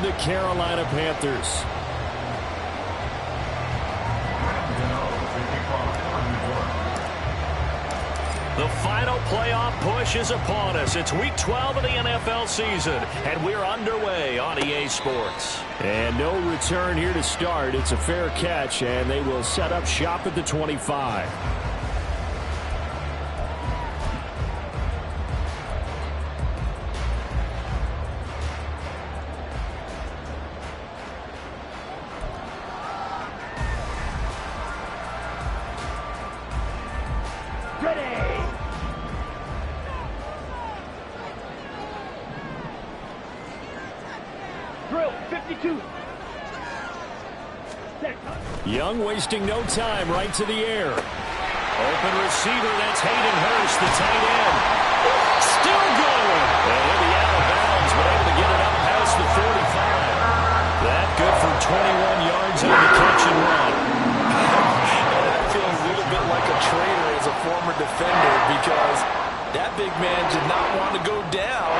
the Carolina Panthers. The final playoff push is upon us. It's Week 12 of the NFL season, and we're underway on EA Sports. And no return here to start. It's a fair catch, and they will set up shop at the 25. Young wasting no time, right to the air. Open receiver, that's Hayden Hurst, the tight end. Still going. And he'll be out of bounds, but able to get it up past the 45. That good for 21 yards on the catch and run. That feels a little bit like a traitor as a former defender, because that big man did not want to go down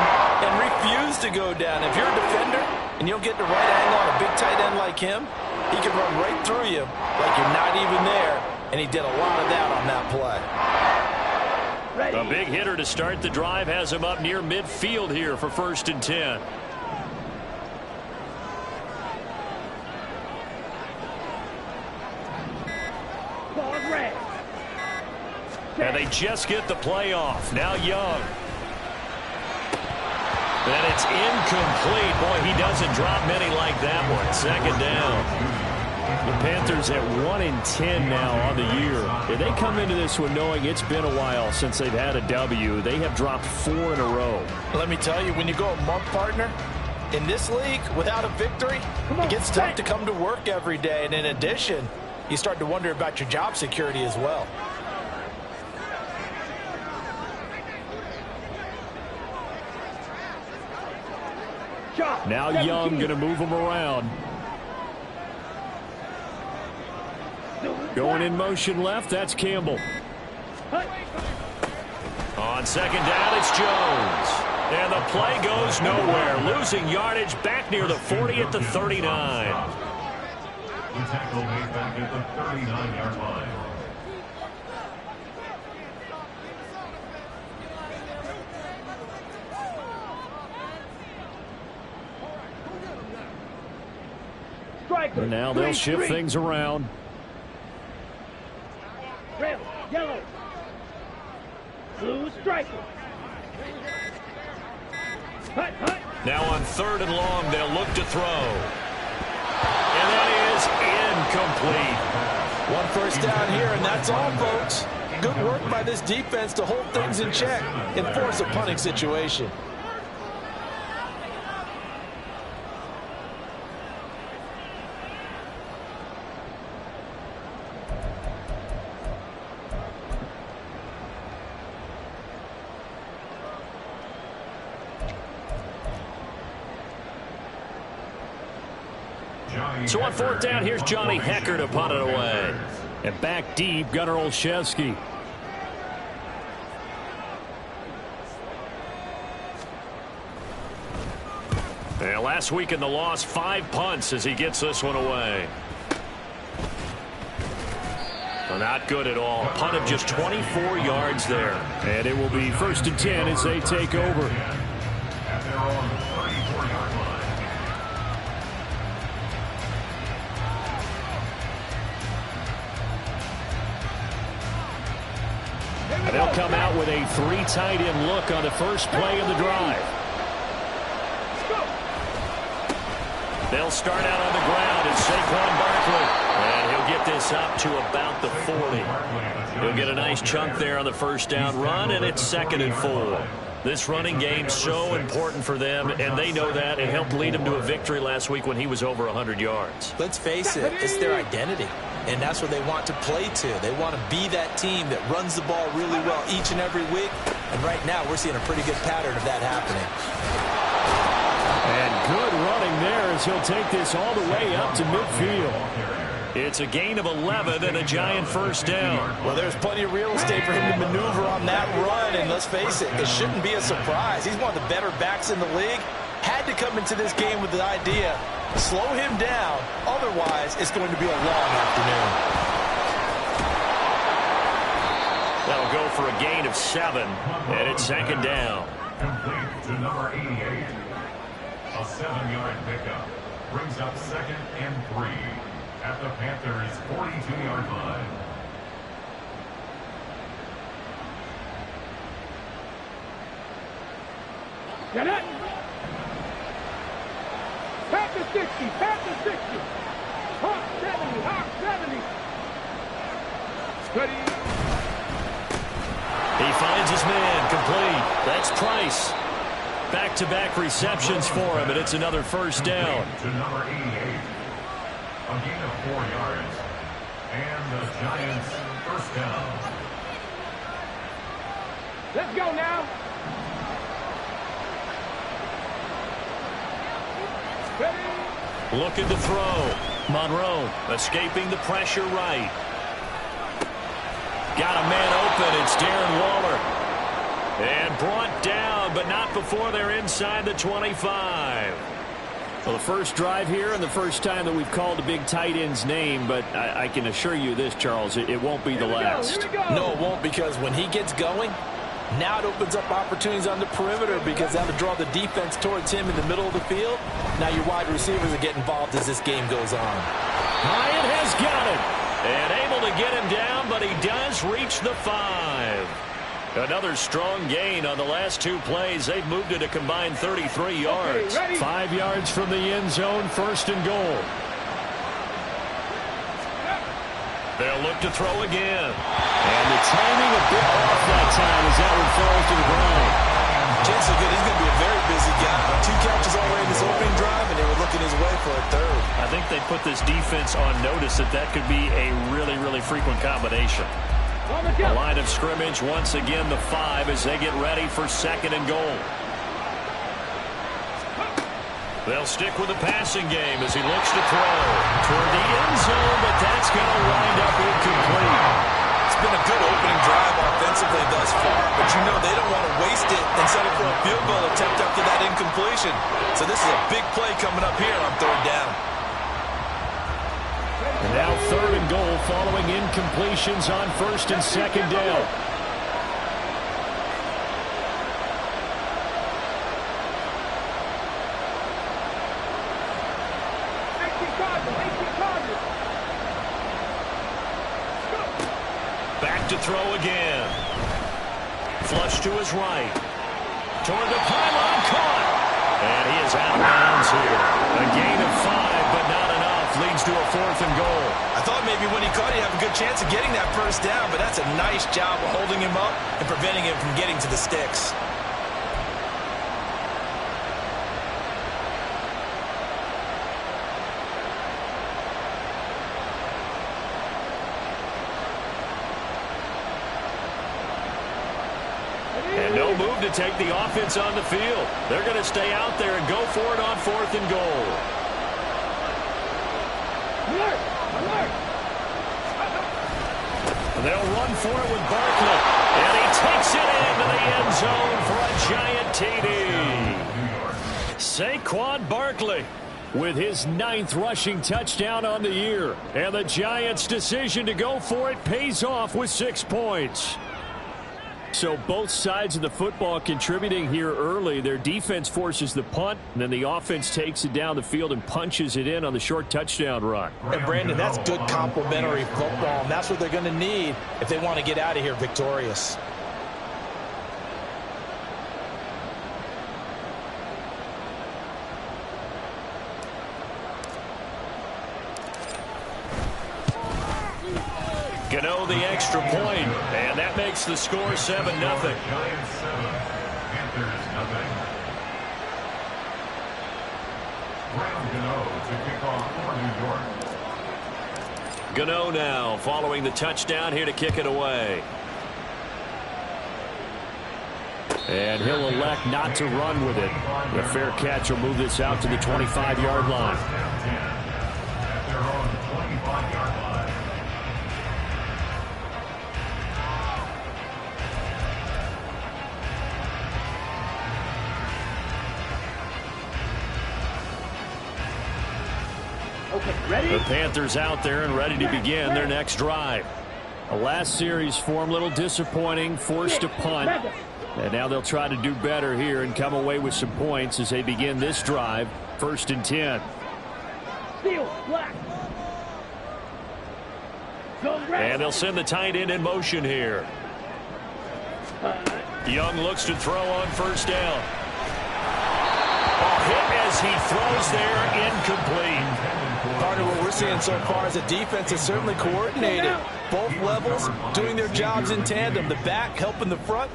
and refused to go down. If you're a defender and you don't get the right angle on a big tight end like him, he can run right through you like you're not even there, and he did a lot of that on that play. A big hitter to start the drive has him up near midfield here for 1st and 10. And they just get the play off. Now Young. And it's incomplete. Boy, he doesn't drop many like that one. 2nd down. The Panthers at 1-10 now on the year. And they come into this one knowing it's been a while since they've had a W. They have dropped 4 in a row. Let me tell you, when you go a month, partner, in this league without a victory, it gets tough to come to work every day. And in addition, you start to wonder about your job security as well. Now Young going to move him around. Going in motion left, that's Campbell. On 2nd down, it's Jones. And the play goes nowhere. Losing yardage back near the 40 at the 39. The tackle made back at the 39-yard line. And now they'll shift things around. Red, yellow, blue striker. Now on 3rd and long, they'll look to throw. And that is incomplete. 1 first down here, and that's all, folks. Good work by this defense to hold things in check and force a punting situation. So on 4th down, here's Johnny Hekker to punt it away. And back deep, Gunnar Olszewski. And last week in the loss, 5 punts as he gets this one away. Well, not good at all. Punt of just 24 yards there. And it will be 1st and 10 as they take over. At their own 34-yard line. They'll come out with a 3 tight end look on the first play of the drive. They'll start out on the ground as Saquon Barkley. And he'll get this up to about the 40. He'll get a nice chunk there on the 1st down run, and it's 2nd and 4. This running game so important for them, and they know that. It helped lead them to a victory last week when he was over 100 yards. Let's face it, it's their identity, and that's what they want to play to. They want to be that team that runs the ball really well each and every week, and right now we're seeing a pretty good pattern of that happening. And good running there as he'll take this all the way up to midfield. It's a gain of 11 and a giant 1st down. Well, there's plenty of real estate for him to maneuver on that run, and let's face it, it shouldn't be a surprise. He's one of the better backs in the league, had to come into this game with the idea, slow him down, otherwise it's going to be a long afternoon. That'll go for a gain of 7, and it's second down. Complete to number 88. A 7-yard pickup brings up 2nd and 3 at the Panthers' 42-yard line. Get it! Panther 60, Panther 60. Hawk 70, Hawk 70. Steady. He finds his man, complete. That's Price. Back-to-back receptions for him, and it's another first down. To number 88. A gain of 4 yards. And the Giants' first down. Let's go now. Steady. Looking to throw. Monroe escaping the pressure right. Got a man open. It's Darren Waller. And brought down, but not before they're inside the 25. Well, the first drive here and the first time that we've called a big tight end's name, but I can assure you this, Charles, it won't be the last. No, it won't, because when he gets going, now it opens up opportunities on the perimeter because that'll draw the defense towards him in the middle of the field. Now your wide receivers will get involved as this game goes on. Hyatt has got it. And able to get him down, but he does reach the 5. Another strong gain on the last 2 plays. They've moved it a combined 33 yards. 5 yards from the end zone, first and goal. They'll look to throw again. And the timing a bit off that time as that one falls to the ground. Chances are good he's going to be a very busy guy. 2 catches already in his opening drive, and they were looking his way for a 3rd. I think they put this defense on notice that could be a really, really frequent combination. The line of scrimmage, once again, the 5 as they get ready for 2nd and goal. They'll stick with the passing game as he looks to throw toward the end zone, but that's going to wind up incomplete. It's been a good opening drive offensively thus far, but you know they don't want to waste it and settle for a field goal attempt after that incompletion. So this is a big play coming up here on 3rd down. And now 3rd and goal following incompletions on 1st and 2nd down. Back to throw again. Flush to his right. Toward the pylon, caught. And he is out of bounds here. A gain of 5, but not enough. Leads to a 4th and goal. I thought maybe when he caught it, he'd have a good chance of getting that first down, but that's a nice job of holding him up and preventing him from getting to the sticks. And no move to take the offense on the field. They're going to stay out there and go for it on 4th and goal. Alert! Alert! They'll run for it with Barkley. And he takes it into the end zone for a giant TD. Saquon Barkley with his 9th rushing touchdown on the year. And the Giants' decision to go for it pays off with 6 points. So both sides of the football contributing here early. Their defense forces the punt, and then the offense takes it down the field and punches it in on the short touchdown run. And Brandon, that's good complementary football, and that's what they're going to need if they want to get out of here victorious. Gano the extra point, and that makes the score 7-0. Giants 7, Panthers nothing. Graham Gano to kick off for New York. Gano now following the touchdown here to kick it away. And he'll elect not to run with it. The fair catch will move this out to the 25-yard line. At their own 25-yard line. Okay, ready? The Panthers out there and ready to begin their next drive. The last series for them, a little disappointing, forced a punt. And now they'll try to do better here and come away with some points as they begin this drive, 1st and 10. Steel, black. And they'll send the tight end in motion here. Young looks to throw on 1st down. Hit as he throws there, incomplete. Part of what we're seeing so far is the defense is certainly coordinated. Both levels doing their jobs in tandem. The back helping the front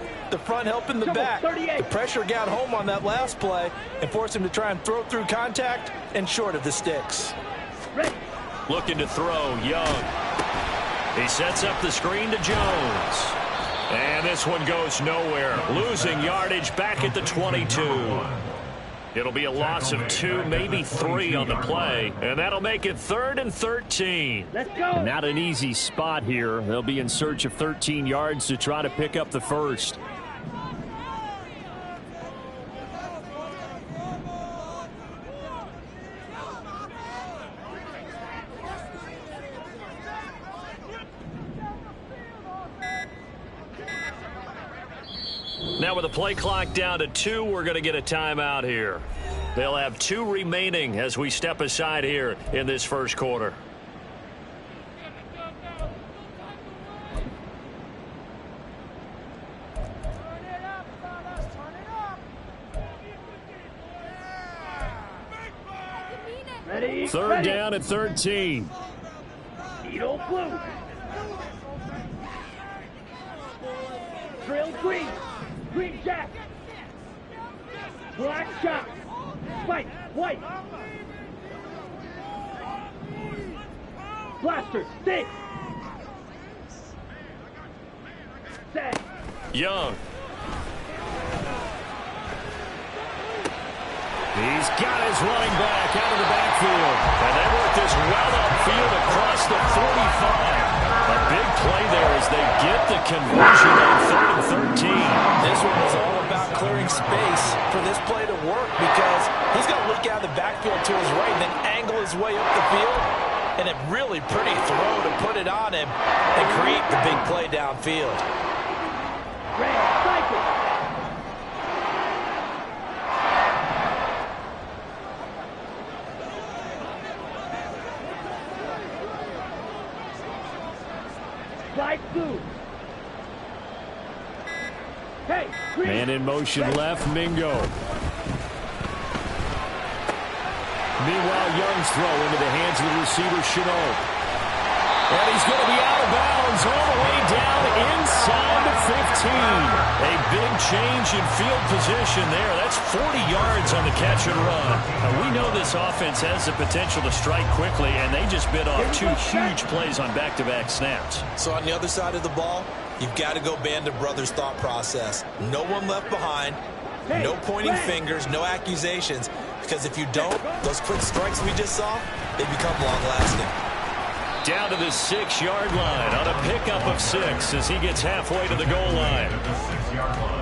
helping the back. The pressure got home on that last play and forced him to try and throw through contact and short of the sticks. Looking to throw, Young. He sets up the screen to Jones. And this one goes nowhere. Losing yardage back at the 22. It'll be a loss of 2, maybe 3 on the play. And that'll make it 3rd and 13. Let's go. Not an easy spot here. They'll be in search of 13 yards to try to pick up the first. Now with the play clock down to 2, we're going to get a timeout here. They'll have 2 remaining as we step aside here in this first quarter. Ready? 3rd down at 13. Needle blue. Drill green. Green jack. Black shot. Spike. White. Blaster. Stick. Set. Young. He's got his running back out of the backfield. And they work this well upfield across the 45. A big play there as they get the conversion on 3rd and 13. This one was all about clearing space for this play to work because he's going to look out of the backfield to his right and then angle his way up the field. And a really pretty throw to put it on him and create the big play downfield. Red. Cycle. Slide blue. Hey, green. Man in motion left, Mingo. Meanwhile, Young's throw into the hands of the receiver, Chenault. And he's going to be out of bounds all the way down inside the 15. A big change in field position there. That's 40 yards on the catch and run. Now, we know this offense has the potential to strike quickly, and they just bit off 2 huge plays on back-to-back snaps. So on the other side of the ball, you've got to go Band of Brothers thought process. No one left behind, no pointing fingers, no accusations, because if you don't, those quick strikes we just saw, they become long-lasting. Down to the 6-yard line on a pickup of 6 as he gets halfway to the goal line.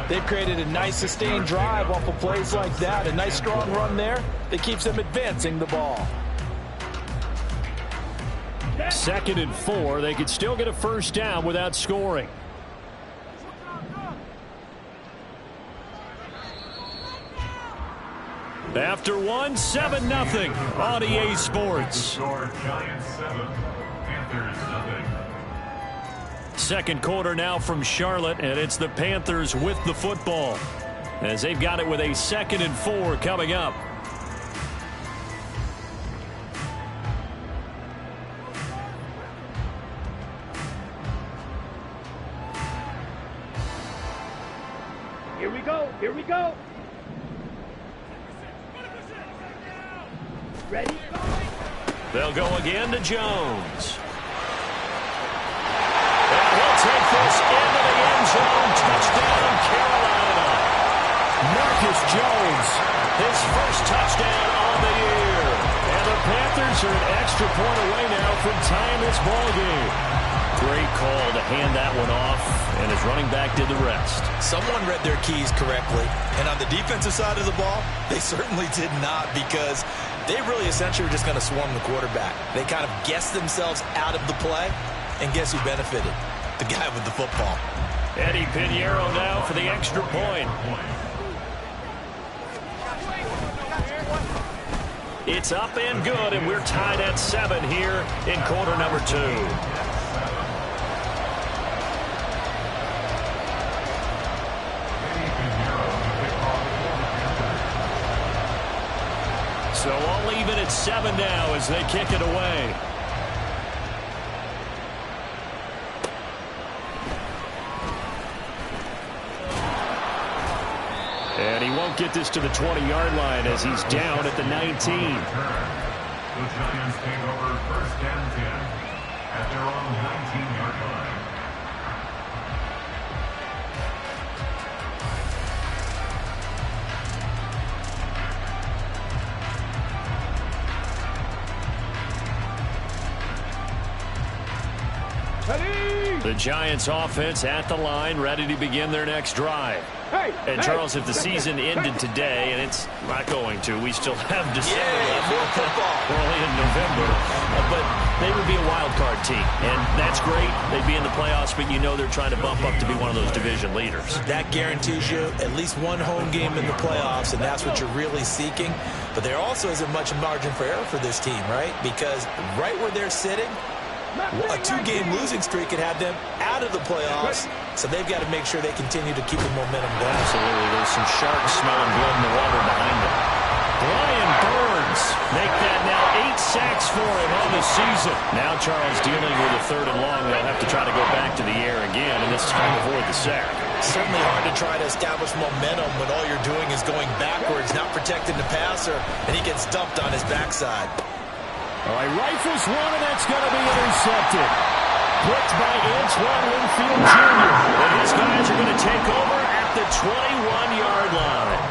They've created a nice sustained drive off of plays like that. A nice strong run there that keeps them advancing the ball. 2nd and 4. They could still get a first down without scoring. After 1, 7-0 on EA Sports. Giants 7, Panthers 0. Second quarter now from Charlotte, and it's the Panthers with the football as they've got it with a 2nd and 4 coming up. Here we go. Here we go. Ready? They'll go again to Jones. And he'll take this into the end zone. Touchdown, Carolina. Marcus Jones, his first touchdown on the year. And the Panthers are an extra point away now from tying this ball game. Great call to hand that one off. And his running back did the rest. Someone read their keys correctly. And on the defensive side of the ball, they certainly did not, because they really essentially were just going to swarm the quarterback. They kind of guessed themselves out of the play. And guess who benefited? The guy with the football. Eddie Pinheiro now for the extra point. It's up and good, and we're tied at 7 here in quarter number 2. So all even at 7 now as they kick it away. And he won't get this to the 20-yard line as he's down at the 19. The Giants take over first and 10 at their own 19-yard line. The Giants offense at the line, ready to begin their next drive. And Charles, if the season ended today, and it's not going to, we still have December left. More football. We're only in November, but they would be a wild card team, and that's great. They'd be in the playoffs, but you know they're trying to bump up to be one of those division leaders. That guarantees you at least one home game in the playoffs, and that's what you're really seeking. But there also isn't much margin for error for this team, right? Because right where they're sitting, a 2-game losing streak could have them out of the playoffs, so they've got to make sure they continue to keep the momentum going. Absolutely. There's some sharks smelling blood in the water behind them. Brian Burns make that now 8 sacks for him on the season. Now Charles dealing with a 3rd and long. They'll have to try to go back to the air again, and this time avoid the sack. Certainly hard to try to establish momentum when all you're doing is going backwards, not protecting the passer, and he gets dumped on his backside. All right, rifles one, and that's going to be intercepted. Picked by Antoine Winfield Jr. And his guys are going to take over at the 21-yard line.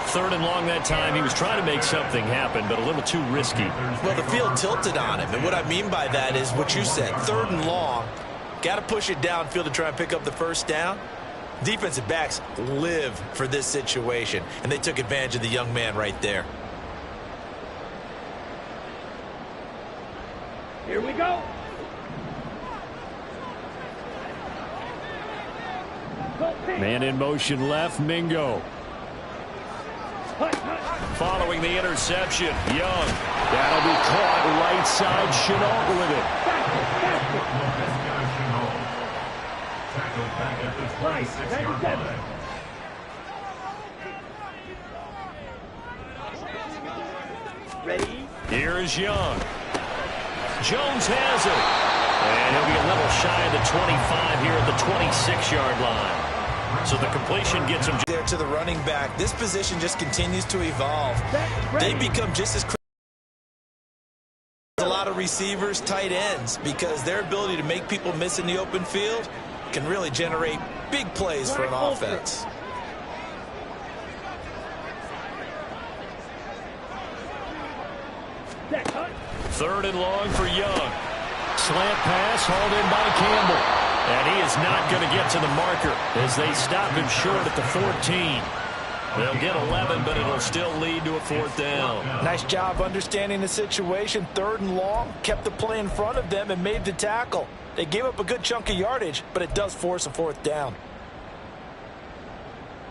3rd and long that time. He was trying to make something happen, but a little too risky. Well, the field tilted on him, and what I mean by that is what you said. 3rd and long, got to push it downfield to try and pick up the first down. Defensive backs live for this situation, and they took advantage of the young man right there. Here we go. Man in motion left, Mingo. Following the interception, Young. That'll be caught right side, Chenault with it. Tackled back at the 26-yard line. Ready? Here's Young. Jones has it. And he'll be a little shy of the 25 here at the 26-yard line. So the completion gets him there to the running back. This position just continues to evolve. They become just as critical as a lot of receivers, tight ends, because their ability to make people miss in the open field can really generate big plays for an offense. Third and long for Young. Slant pass hauled in by Campbell. And he is not going to get to the marker as they stop him short at the 14. They'll get 11, but it'll still lead to a 4th down. Nice job understanding the situation. 3rd and long, kept the play in front of them and made the tackle. They gave up a good chunk of yardage, but it does force a 4th down.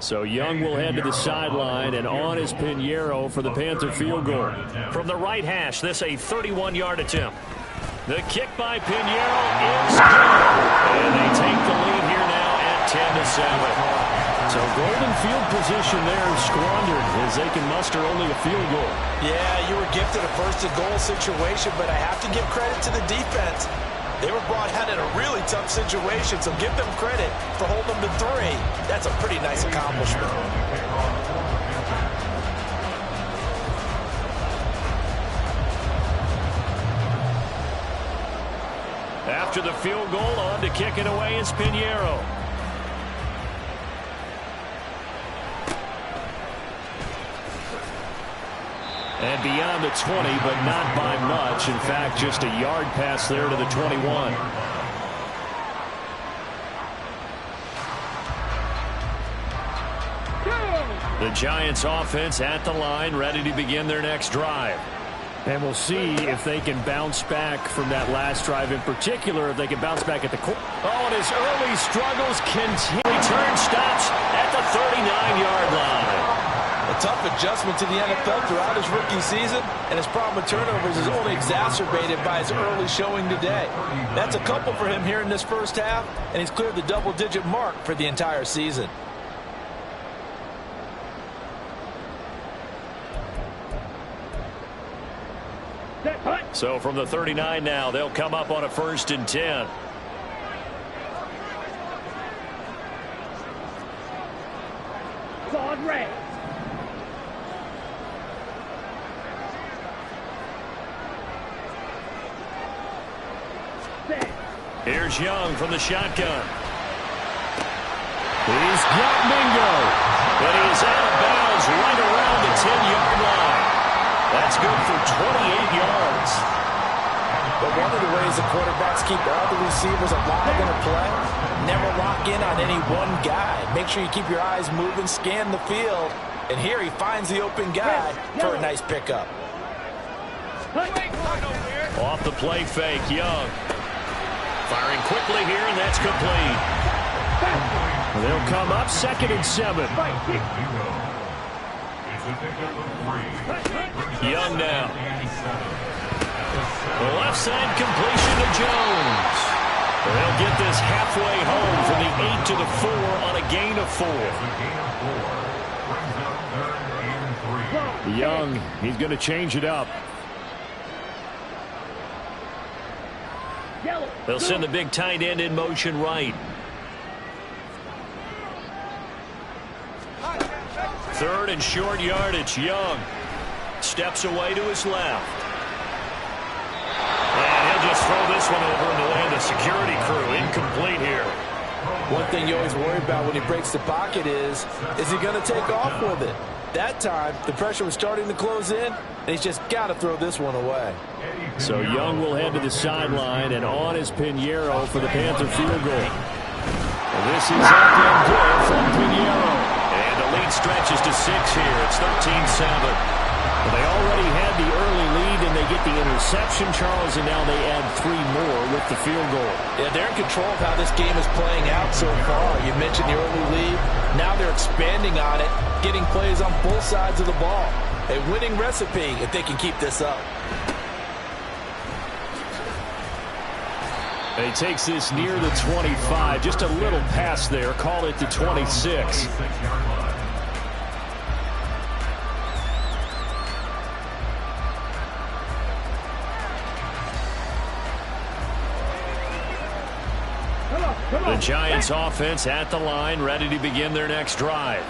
So Young will head to the sideline, and on is Pinheiro for the Panther field goal. From the right hash, this a 31-yard attempt. The kick by Pinheiro is good. And they take the lead here now at 10-7. So golden field position there squandered as they can muster only a field goal. Yeah, you were gifted a 1st-and-goal situation, but I have to give credit to the defense. They were brought out in a really tough situation, so give them credit for holding them to 3. That's a pretty nice accomplishment. After the field goal, on to kick it away is Pinheiro. And beyond the 20, but not by much. In fact, just a yard pass there to the 21. The Giants offense at the line, ready to begin their next drive. And we'll see if they can bounce back from that last drive in particular, if they can bounce back at the core. Oh, and his early struggles continue. Return stops at the 39-yard line. A tough adjustment to the NFL throughout his rookie season, and his problem with turnovers is only exacerbated by his early showing today. That's a couple for him here in this first half, and he's cleared the double-digit mark for the entire season. So from the 39 now, they'll come up on a 1st and 10. Zone red. Here's Young from the shotgun. He's got Mingo. But he's out of bounds right around the 10-yard line. That's good for 28 yards. But one of the ways the quarterbacks keep all the receivers alive in a play, never lock in on any one guy. Make sure you keep your eyes moving, scan the field. And here he finds the open guy for a nice pickup. Off the play fake, Young. Firing quickly here, and that's complete. They'll come up 2nd and 7. Young now. The left side completion to Jones. They'll get this halfway home from the 8 to the 4 on a gain of 4. Young, he's going to change it up. They'll send the big tight end in motion right. 3rd and short yardage. Young steps away to his left. And he'll just throw this one over in the land of security crew. Incomplete here. One thing you always worry about when he breaks the pocket is he going to take off with it? That time, the pressure was starting to close in, and he's just got to throw this one away. So Young will head to the sideline, and on is Pinheiro for the Panther field goal. And this is up and good from Pinheiro. And the lead stretches to 6 here. It's 13-7. Well, they already had the early lead, and they get the interception, Charles, and now they add 3 more with the field goal. Yeah, they're in control of how this game is playing out so far. You mentioned the early lead. Now they're expanding on it, getting plays on both sides of the ball. A winning recipe if they can keep this up. He takes this near the 25, just a little past there. Call it the 26. The Giants offense at the line, ready to begin their next drive.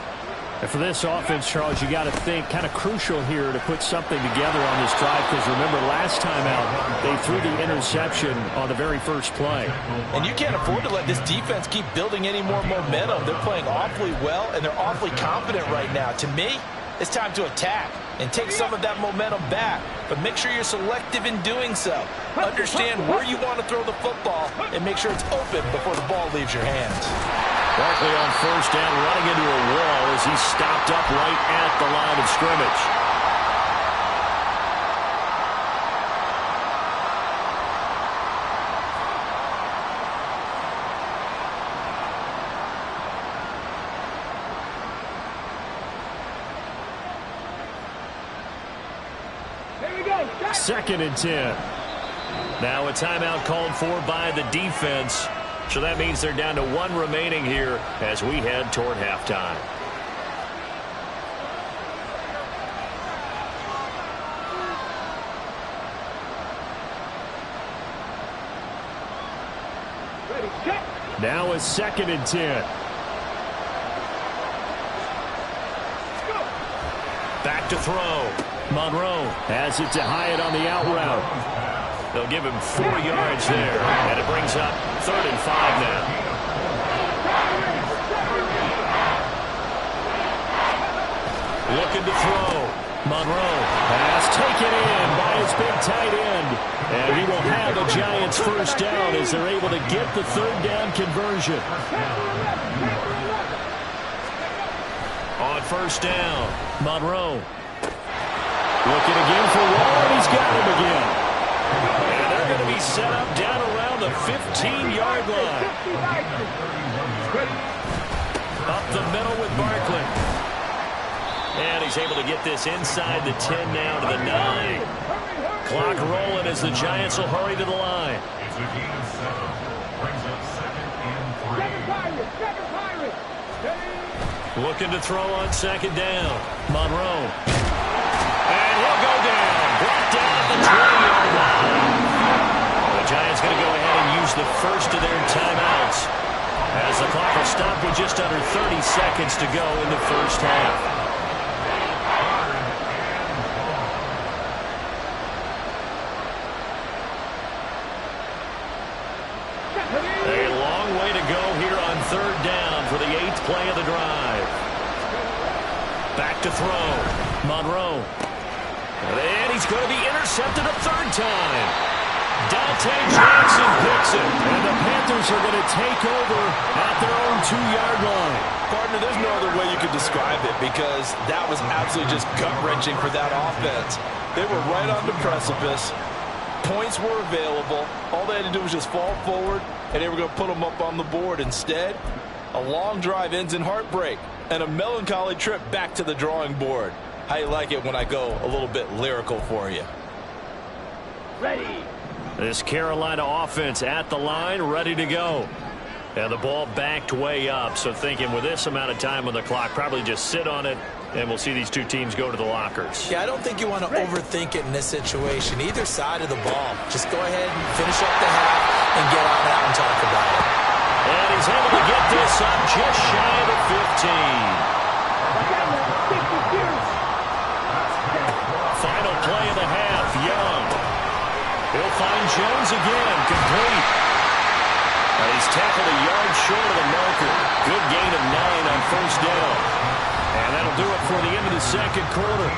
And for this offense, Charles, you got to think kind of crucial here to put something together on this drive, because remember last time out they threw the interception on the very first play. And you can't afford to let this defense keep building any more momentum. They're playing awfully well, and they're awfully confident right now. To me, it's time to attack and take some of that momentum back, but make sure you're selective in doing so. Understand where you want to throw the football and make sure it's open before the ball leaves your hands. Barkley on 1st down, running into a wall as he's stopped up right at the line of scrimmage. Here we go. 2nd and 10. Now a timeout called for by the defense. So that means they're down to 1 remaining here as we head toward halftime. Ready, set. Now a 2nd and 10. Back to throw. Monroe has it to Hyatt on the out route. They'll give him 4 yards there, and it brings up 3rd and 5 now. Looking to throw. Monroe pass taken in by his big tight end. And he will have the Giants 1st down as they're able to get the 3rd down conversion. On first down. Monroe. Looking again for Ward. He's got him again. And they're going to be set up down around the 15-yard line. Up the middle with Barkley. And he's able to get this inside the 10 now to the 9. Clock rolling as the Giants will hurry to the line. It's a gain of 7. Brings up 2nd and 3. Looking to throw on 2nd down. Monroe. And he'll go down. Brought down at the 20-yard line. The Giants going to go ahead and use the first of their timeouts as the clock will stop with just under 30 seconds to go in the first half. A long way to go here on 3rd down for the 8th play of the drive. Back to throw. Monroe. And he's going to be intercepted a 3rd time. Dante Johnson picks it. And the Panthers are going to take over at their own 2-yard line. Partner, there's no other way you could describe it because that was absolutely just gut-wrenching for that offense. They were right on the precipice. Points were available. All they had to do was just fall forward, and they were going to put them up on the board. Instead, a long drive ends in heartbreak and a melancholy trip back to the drawing board. How you like it when I go a little bit lyrical for you? Ready. This Carolina offense at the line, ready to go. And the ball backed way up, so thinking with this amount of time on the clock, probably just sit on it, and we'll see these two teams go to the lockers. Yeah, I don't think you want to overthink it in this situation. Either side of the ball. Just go ahead and finish up the half and get on out and talk about it. And he's able to get this up just shy of the 15. Final play of the half, Young. He'll find Jones again, complete. He's tackled a yard short of the marker. Good gain of 9 on 1st down. And that'll do it for the end of the 2nd quarter.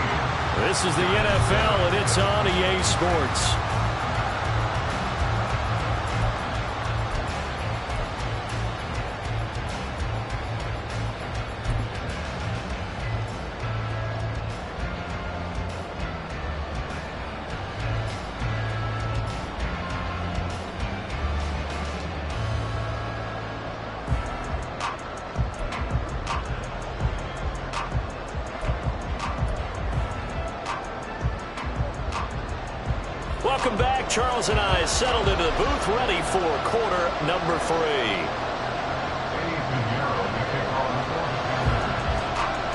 This is the NFL, and it's on EA Sports. Welcome back. Charles and I settled into the booth, ready for quarter number 3.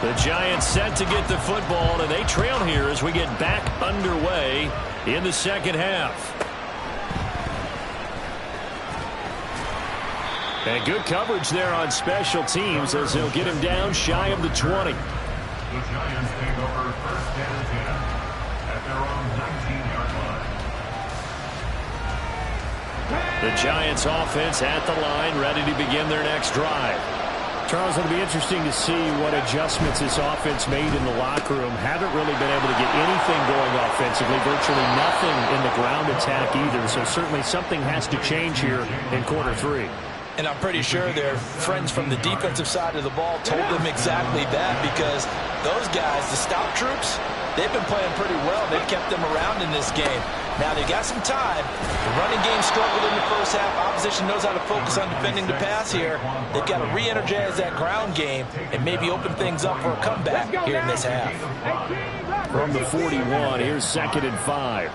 The Giants set to get the football, and they trail here as we get back underway in the 2nd half. And good coverage there on special teams as they'll get him down shy of the 20. The Giants take over 1st and 10 at their own 19-yard line. The Giants offense at the line, ready to begin their next drive. Charles, it'll be interesting to see what adjustments this offense made in the locker room. Haven't really been able to get anything going offensively, virtually nothing in the ground attack either. So certainly something has to change here in quarter 3. And I'm pretty sure their friends from the defensive side of the ball told them exactly that because those guys, the stop troops, they've been playing pretty well. They've kept them around in this game. Now, they've got some time. The running game struggled in the first half. Opposition knows how to focus on defending the pass here. They've got to re-energize that ground game and maybe open things up for a comeback here in this half. From the 41, here's 2nd and 5.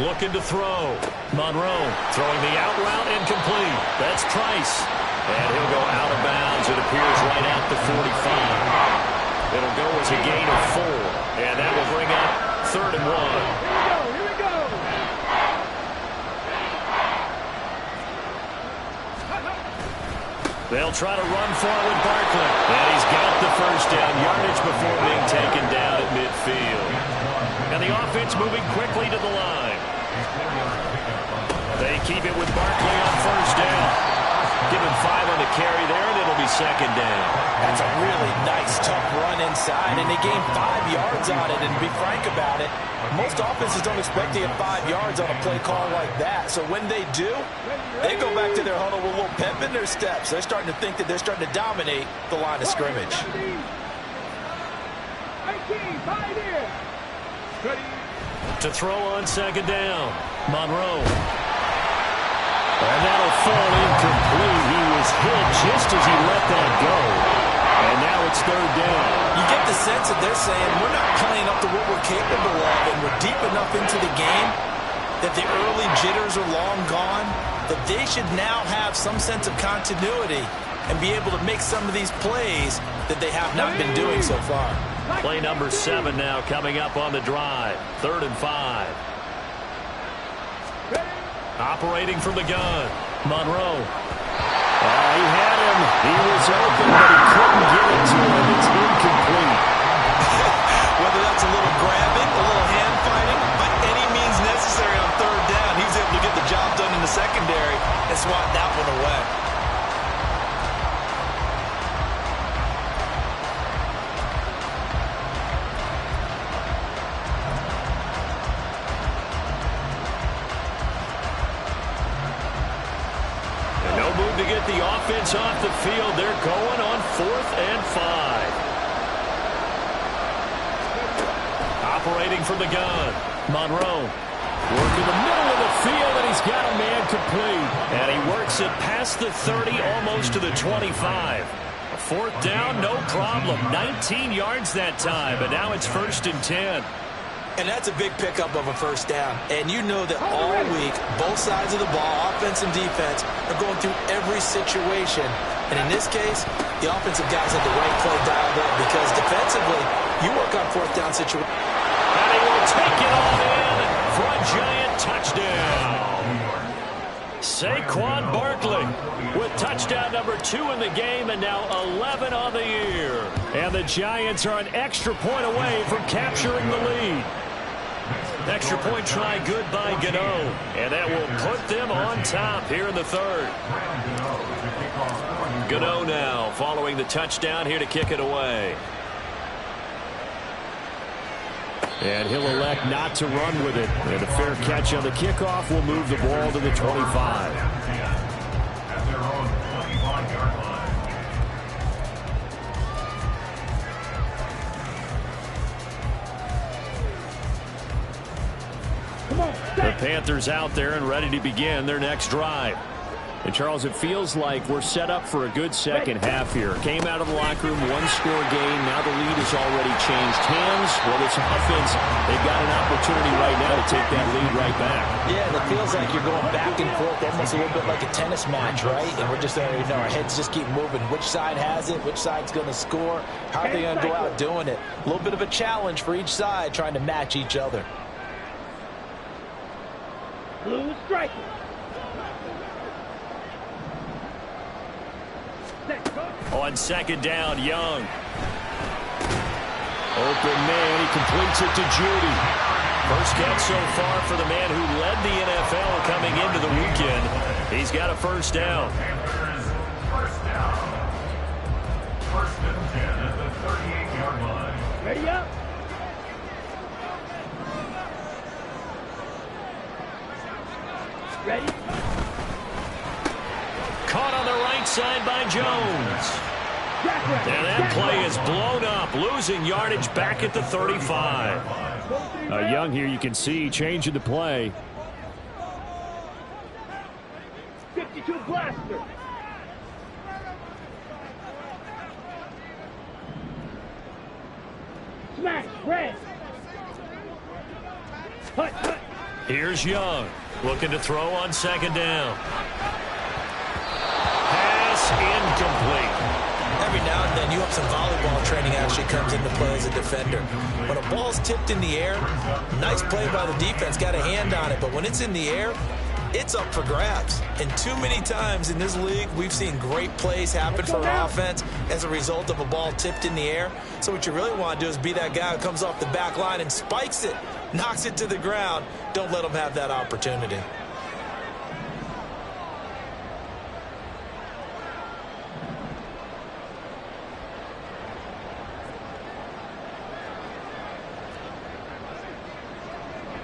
Looking to throw. Monroe throwing the out route incomplete. That's Price. And he'll go out of bounds, it appears, right at the 45. It'll go as a gain of 4. And that will bring up 3rd and 1. Here we go. They'll try to run for it with Barkley. And he's got the first down yardage before being taken down at midfield. And the offense moving quickly to the line. They keep it with Barkley on 1st down. Give him 5 on the carry there, and it'll be second down. That's a really nice, tough run inside, and they gained 5 yards on it. And to be frank about it, most offenses don't expect to get 5 yards on a play call like that. So when they do, they go back to their huddle with a little pep in their steps. They're starting to think that they're starting to dominate the line of scrimmage. To throw on second down, Monroe. And that'll fall incomplete. He was hit just as he let that go. And now it's third down. You get the sense that they're saying we're not playing up to what we're capable of, and we're deep enough into the game that the early jitters are long gone, that they should now have some sense of continuity and be able to make some of these plays that they have not been doing so far. Play number 7 now coming up on the drive. 3rd and 5. Operating from the gun, Monroe. He had him. He was open, but he couldn't get it to him. It's incomplete. Whether that's a little grabbing, a little hand fighting, by any means necessary on 3rd down, he was able to get the job done in the secondary and swat that one away. To get the offense off the field. They're going on 4th and 5. Operating from the gun, Monroe. Working the middle of the field, and he's got a man complete. And he works it past the 30, almost to the 25. A 4th down, no problem. 19 yards that time, but now it's 1st and 10. And that's a big pickup of a 1st down. And you know that all week, both sides of the ball, offense and defense, are going through every situation. And in this case, the offensive guys had the right play dialed up because defensively, you work on 4th down situations. And he will take it all in for a giant touchdown. Saquon Barkley with touchdown number 2 in the game and now 11 on the year. And the Giants are an extra point away from capturing the lead. Extra point try good by Gano. And that will put them on top here in the 3rd. Gano now following the touchdown here to kick it away. And he'll elect not to run with it. And a fair catch on the kickoff will move the ball to the 25. At their own 25-yard line. The Panthers out there and ready to begin their next drive. And, Charles, it feels like we're set up for a good second half here. Came out of the locker room, 1-score game. Now the lead has already changed hands. Well, this offense, they've got an opportunity right now to take that lead right back. Yeah, and it feels like you're going back and forth, almost a little bit like a tennis match, right? And we're just, our heads just keep moving. Which side has it? Which side's going to score? How are they going to go out doing it? A little bit of a challenge for each side, trying to match each other. Blue striker. On second down, Young. Open man, he completes it to Judy. First catch so far for the man who led the NFL coming into the weekend. He's got a 1st down. First down. 1st and 10 at the 38-yard line. Ready up. Ready. Caught on the right side by Jones. And that play is blown up, losing yardage back at the 35. Young here, you can see changing the play. 52 blaster. Smash, red. Hut, hut. Here's Young, looking to throw on second down. Pass incomplete. Every now and then you have some volleyball training actually comes into play as a defender. When a ball's tipped in the air, nice play by the defense, got a hand on it, but when it's in the air, it's up for grabs. And too many times in this league, we've seen great plays happen for an offense as a result of a ball tipped in the air. So what you really want to do is be that guy who comes off the back line and spikes it, knocks it to the ground. Don't let them have that opportunity.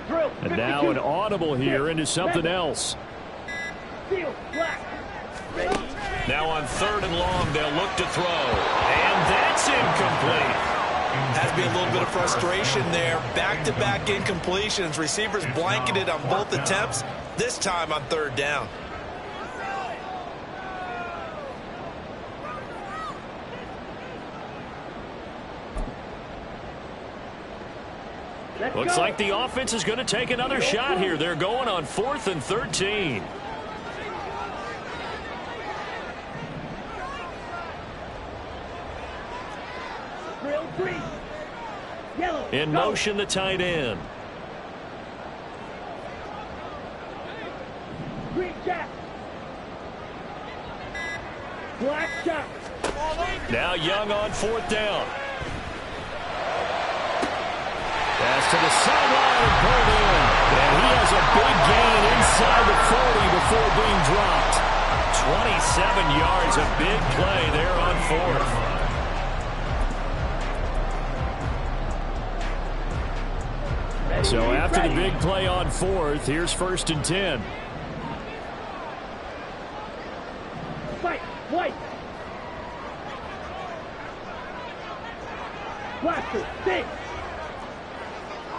And now an audible here into something else. Now on 3rd and long, they'll look to throw. And that's incomplete. Has to be a little bit of frustration there. Back-to-back incompletions. Receivers blanketed on both attempts, this time on 3rd down. Looks like the offense is going to take another shot here. They're going on 4th and 13. In motion, the tight end. Now Young on 4th down. Pass to the sideline and pulled in. And he has a big gain inside the 40 before being dropped. 27 yards, a big play there on 4th. So after the big play on 4th, here's 1st and 10. White. Blaster, 6.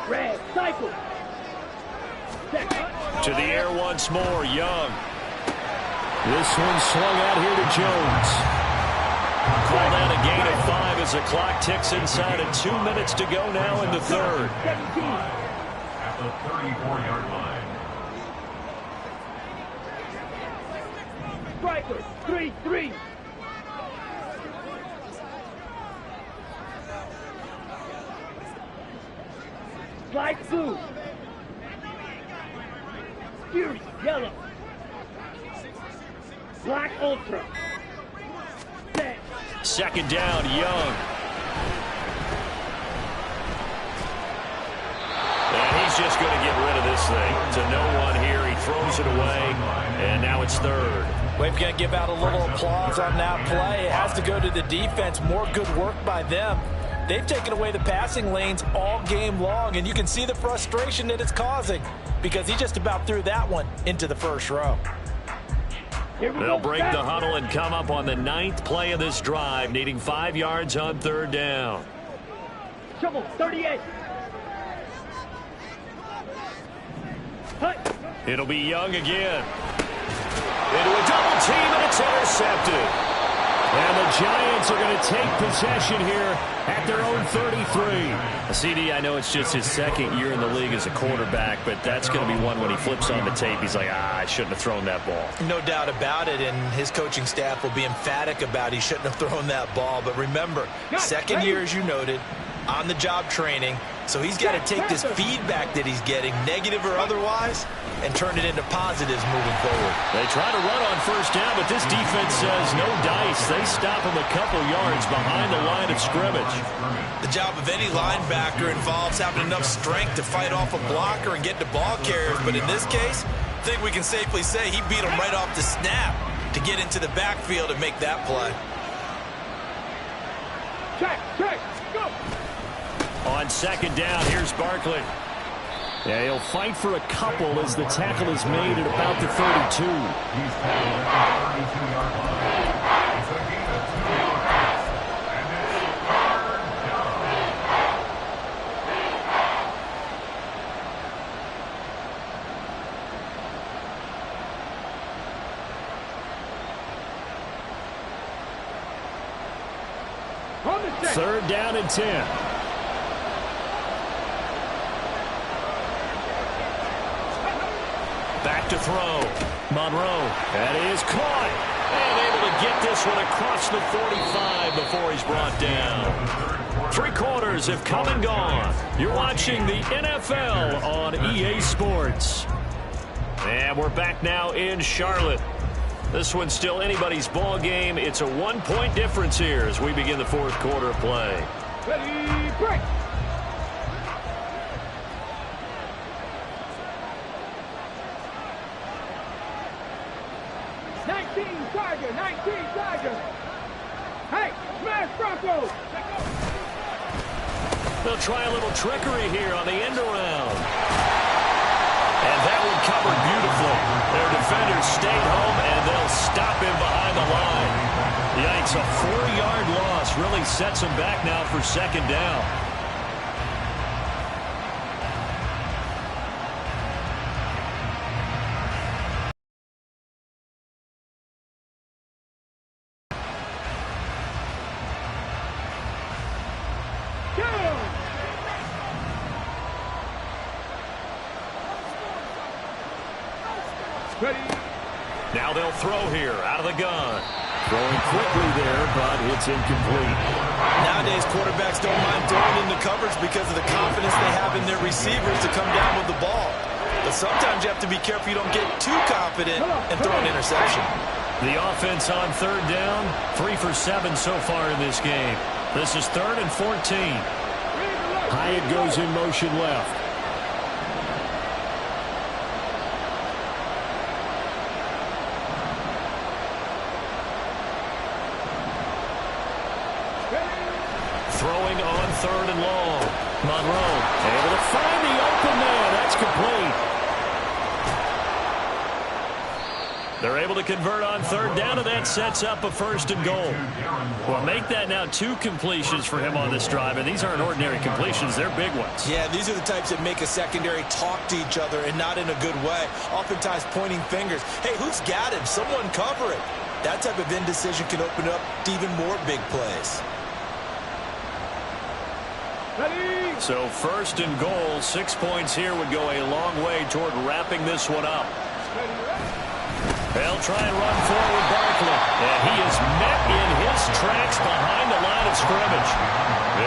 Red, cycle. To the air once more, Young. This one swung out here to Jones. Called out a gain of 5 as the clock ticks inside of 2 minutes to go now in the 3rd. At the 34-yard line. Striker, 3-3. Slide blue. Fury, yellow. Black ultra. Set. 2nd down, Young. And he's just going to get rid of this thing. To no one here. He throws it away. And now it's 3rd. We've got to give out a little applause on that play. It has to go to the defense. More good work by them. They've taken away the passing lanes all game long, and you can see the frustration that it's causing because he just about threw that one into the 1st row. They'll break the huddle and come up on the 9th play of this drive, needing 5 yards on 3rd down. Shovel, 38. It'll be Young again. Into a double team, and it's intercepted. And the Giants are going to take possession here at their own 33. CD, I know it's just his 2nd year in the league as a quarterback, but that's going to be one when he flips on the tape. He's like, I shouldn't have thrown that ball. No doubt about it, and his coaching staff will be emphatic about he shouldn't have thrown that ball. But remember, 2nd year, as you noted, on-the-job training. So he's got to take this feedback that he's getting, negative or otherwise, and turn it into positives moving forward. They try to run on 1st down, but this defense says no dice. They stop him a couple yards behind the line of scrimmage. The job of any linebacker involves having enough strength to fight off a blocker and get to ball carriers. But in this case, I think we can safely say he beat him right off the snap to get into the backfield and make that play. Check, go! On 2nd down, here's Barkley. Yeah, he'll fight for a couple as the tackle is made at about the 32. He's tackled at the 32-yard line. It's a gain of 2 yards. And it's 3rd down and 10. Back to throw. Monroe. That is caught. And able to get this one across the 45 before he's brought down. 3 quarters have come and gone. You're watching the NFL on EA Sports. And we're back now in Charlotte. This one's still anybody's ball game. It's a 1-point difference here as we begin the 4th quarter of play. Ready, break! Hey, smash Broncos! They'll try a little trickery here on the end around. a 4-yard loss. Really sets them back now for second down. Now they'll throw here out of the gun. Throwing quickly there, but it's incomplete. Nowadays, quarterbacks don't mind throwing into coverage because of the confidence they have in their receivers to come down with the ball. But sometimes you have to be careful you don't get too confident and throw an interception. The offense on third down, 3 for 7 so far in this game. This is 3rd and 14. Hyatt goes in motion left. Throwing on 3rd and long. Monroe able to find the open man. That's complete. They're able to convert on 3rd down, and that sets up a 1st and goal. Well, make that now 2 completions for him on this drive, and these aren't ordinary completions. They're big ones. Yeah, these are the types that make a secondary talk to each other and not in a good way. Oftentimes pointing fingers. Hey, who's got him? Someone cover it. That type of indecision can open up to even more big plays. So 1st and goal, 6 points here would go a long way toward wrapping this one up. They'll try and run forward Barkley. And he is met in his tracks behind the line of scrimmage.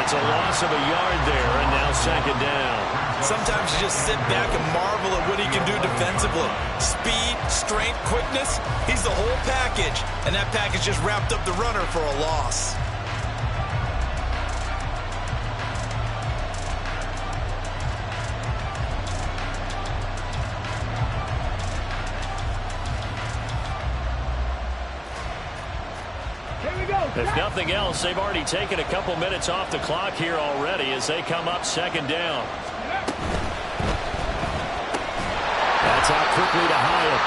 It's a loss of a yard there, and now 2nd down. Sometimes you just sit back and marvel at what he can do defensively. Speed, strength, quickness. He's the whole package. And that package just wrapped up the runner for a loss. If nothing else, they've already taken a couple minutes off the clock here already as they come up 2nd down. That's out quickly to Hyatt.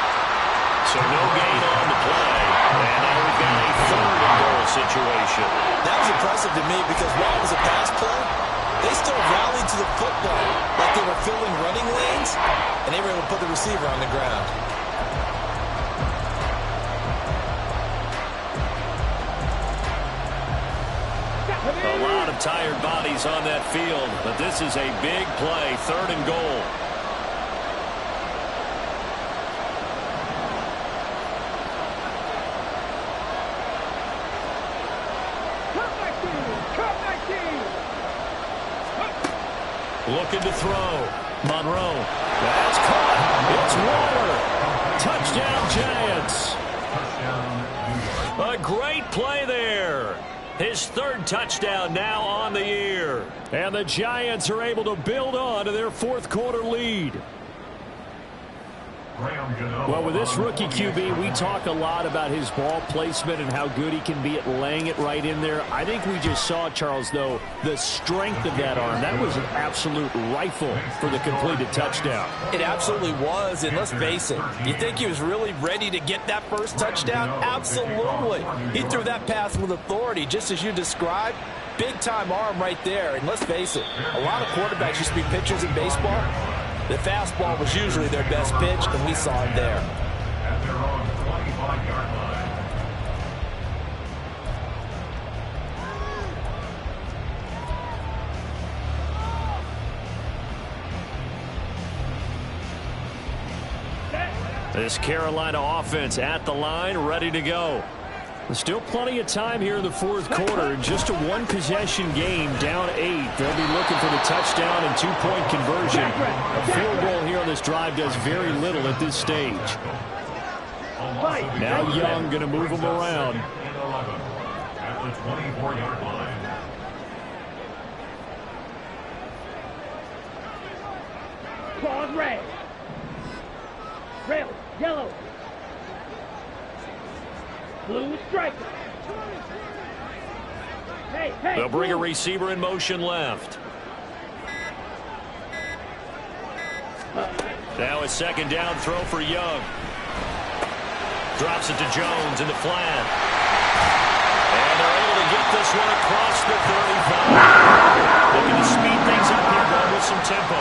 So no gain on the play. And now we've got a 3rd and goal situation. That was impressive to me because while it was a pass play, they still rallied to the football like they were filling running lanes, and they were able to put the receiver on the ground. A lot of tired bodies on that field, but this is a big play, 3rd and goal. Looking to throw. Monroe. That's caught. It's Waller. Touchdown, Giants. A great play there. His 3rd touchdown now on the year. And the Giants are able to build on to their 4th quarter lead. Well, with this rookie QB, we talk a lot about his ball placement and how good he can be at laying it right in there. I think we just saw, Charles, though, the strength of that arm. That was an absolute rifle for the completed touchdown. It absolutely was, and let's face it, you think he was really ready to get that 1st touchdown? Absolutely. He threw that pass with authority, just as you described. Big-time arm right there, and let's face it, a lot of quarterbacks used to be pitchers in baseball. The fastball was usually their best pitch, and we saw it there. At their own 25-yard line. This Carolina offense at the line, ready to go. There's still plenty of time here in the 4th quarter. Just a 1-possession game, down 8. They'll be looking for the touchdown and 2-point conversion. A field goal here on this drive does very little at this stage. Now Young going to move them around. At the 24-yard line. Claws red. Red, yellow. Blue striker. Hey, They'll bring a receiver in motion left. Now a 2nd down throw for Young. Drops it to Jones in the flat. And this one across the 35. Looking to speed things up here, going with some tempo.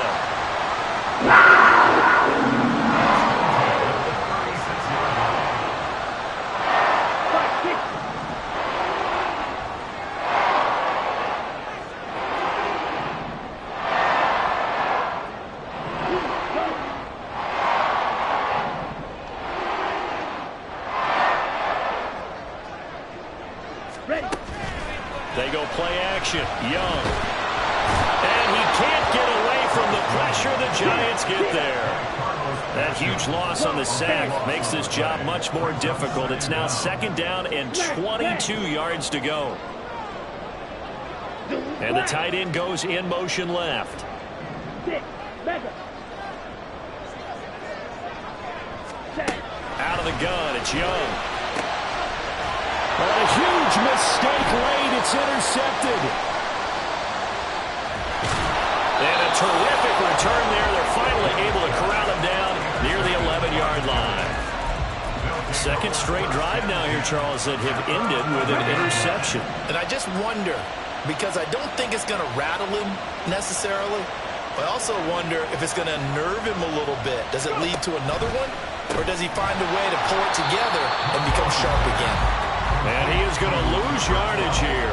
They go play action. Young. And he can't get away from the pressure. The Giants get there. That huge loss on the sack makes this job much more difficult. It's now 2nd down and 22 yards to go. And the tight end goes in motion left. Out of the gun, it's Young. A huge mistake late. It's intercepted. And a terrific return there. They're finally able to corral him down near the 11-yard line. Second straight drive now here, Charles, that have ended with an interception. And I just wonder, because I don't think it's going to rattle him necessarily, I also wonder if it's going to nerve him a little bit. Does it lead to another one? Or does he find a way to pull it together and become sharp again? And he is going to lose yardage here.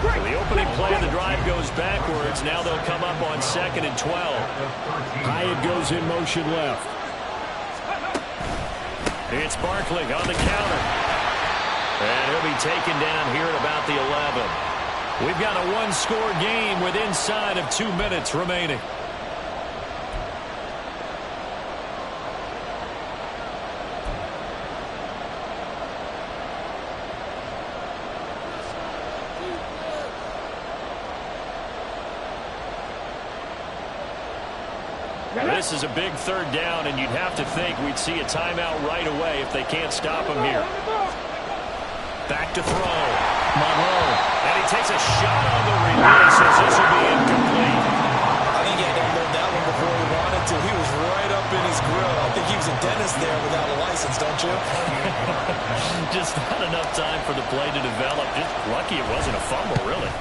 The opening play of the drive goes backwards. Now they'll come up on 2nd and 12. Hyatt goes in motion left. It's Barkley on the counter. And he'll be taken down here at about the 11. We've got a one-score game with inside of 2 minutes remaining. This is a big 3rd down, and you'd have to think we'd see a timeout right away if they can't stop him here. Back to throw. Monroe. And he takes a shot on the release as this will be incomplete. I think he had to unload that one before he wanted to. He was right up in his grill. I think he was a dentist there without a license, don't you? Just not enough time for the play to develop. Just lucky it wasn't a fumble, really.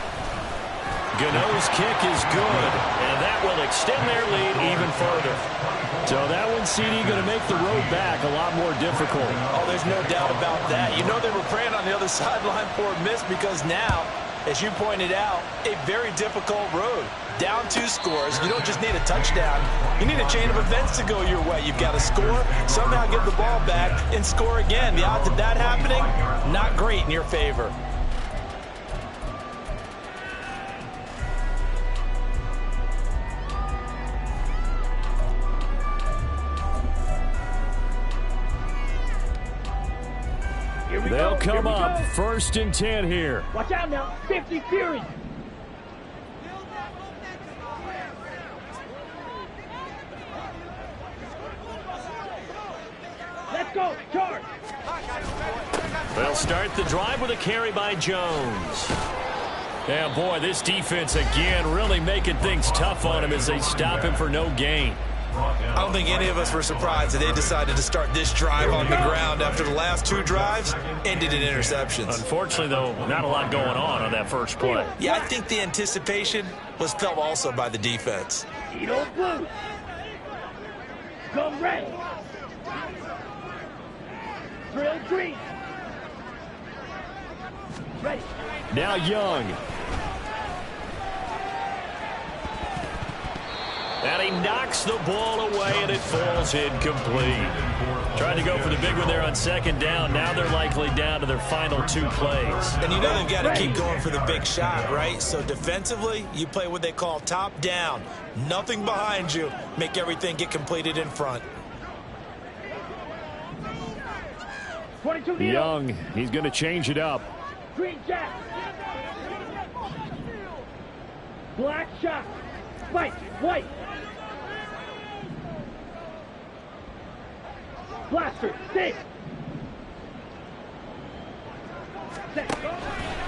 Gano's kick is good, and that will extend their lead even further. So that one, CD, going to make the road back a lot more difficult. Oh, there's no doubt about that. You know they were praying on the other sideline for a miss because now, as you pointed out, a very difficult road. Down 2 scores. You don't just need a touchdown. You need a chain of events to go your way. You've got to score, somehow get the ball back, and score again. The odds of that happening, not great in your favor. They'll come up 1st and 10 here. Watch out now. 50 Fury. Let's go. Charge. They'll start the drive with a carry by Jones. Yeah, boy, this defense again really making things tough on him as they stop him for no gain. I don't think any of us were surprised that they decided to start this drive on the ground after the last 2 drives ended in interceptions. Unfortunately, though, not a lot going on that first play. Yeah, I think the anticipation was felt also by the defense. Edo Blue. Come red. Drill green. Ready. Now Young. And he knocks the ball away, and it falls incomplete. Trying to go for the big one there on 2nd down. Now they're likely down to their final 2 plays. And you know they've got to keep going for the big shot, right? So defensively, you play what they call top down. Nothing behind you. Make everything get completed in front. 22 Young, he's going to change it up. Green jack. Black shot. White. White. Blaster. Six.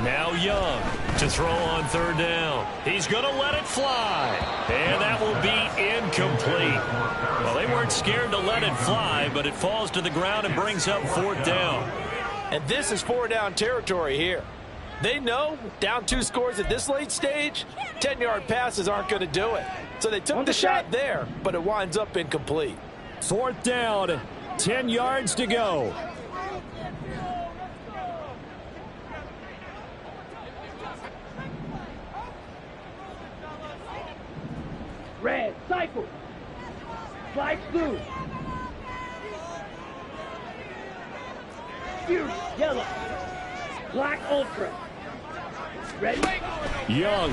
Now Young to throw on 3rd down. He's going to let it fly. And that will be incomplete. Well, they weren't scared to let it fly, but it falls to the ground and brings up 4th down. And this is 4 down territory here. They know down 2 scores at this late stage, 10-yard passes aren't going to do it. So they took the shot there, but it winds up incomplete. 4th down, 10 yards to go. Red, cycle. Slides through. Fuse, yellow. Black ultra. Ready? Young.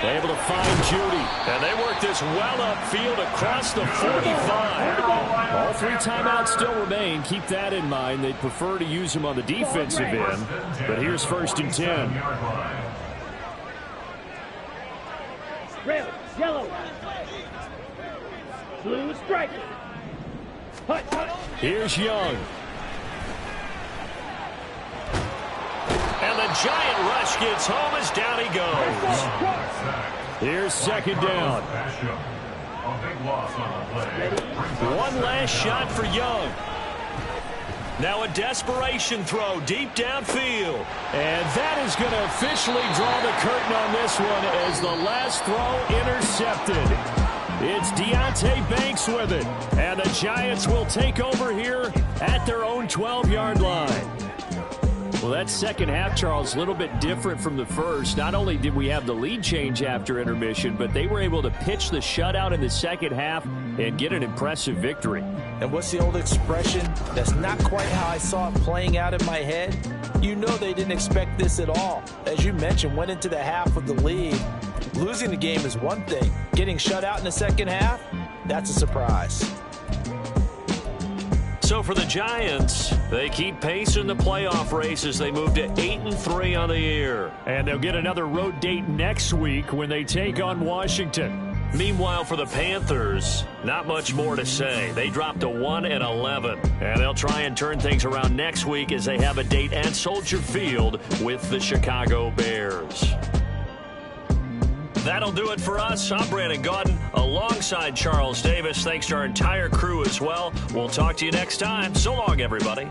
They're able to find Judy. And they work this well upfield across the 45. All 3 timeouts still remain. Keep that in mind. They'd prefer to use them on the defensive end. But here's 1st and 10. Red, yellow. Blue striker. Hut, hut. Here's Young. And the giant rush gets home as down he goes. Here's 2nd down. One last shot for Young. Now a desperation throw deep downfield. And that is going to officially draw the curtain on this one as the last throw intercepted. It's Deonte Banks with it. And the Giants will take over here at their own 12-yard line. Well, that second half, Charles, a little bit different from the first. Not only did we have the lead change after intermission, but they were able to pitch the shutout in the second half and get an impressive victory. And what's the old expression? That's not quite how I saw it playing out in my head. You know they didn't expect this at all. As you mentioned, went into the half with the lead. Losing the game is one thing. Getting shut out in the second half, that's a surprise. So for the Giants, they keep pace in the playoff race as they move to 8-3 on the year. And they'll get another road date next week when they take on Washington. Meanwhile, for the Panthers, not much more to say. They dropped to 1-11, and they'll try and turn things around next week as they have a date at Soldier Field with the Chicago Bears. That'll do it for us. I'm Brandon Gaudin alongside Charles Davis. Thanks to our entire crew as well. We'll talk to you next time. So long, everybody.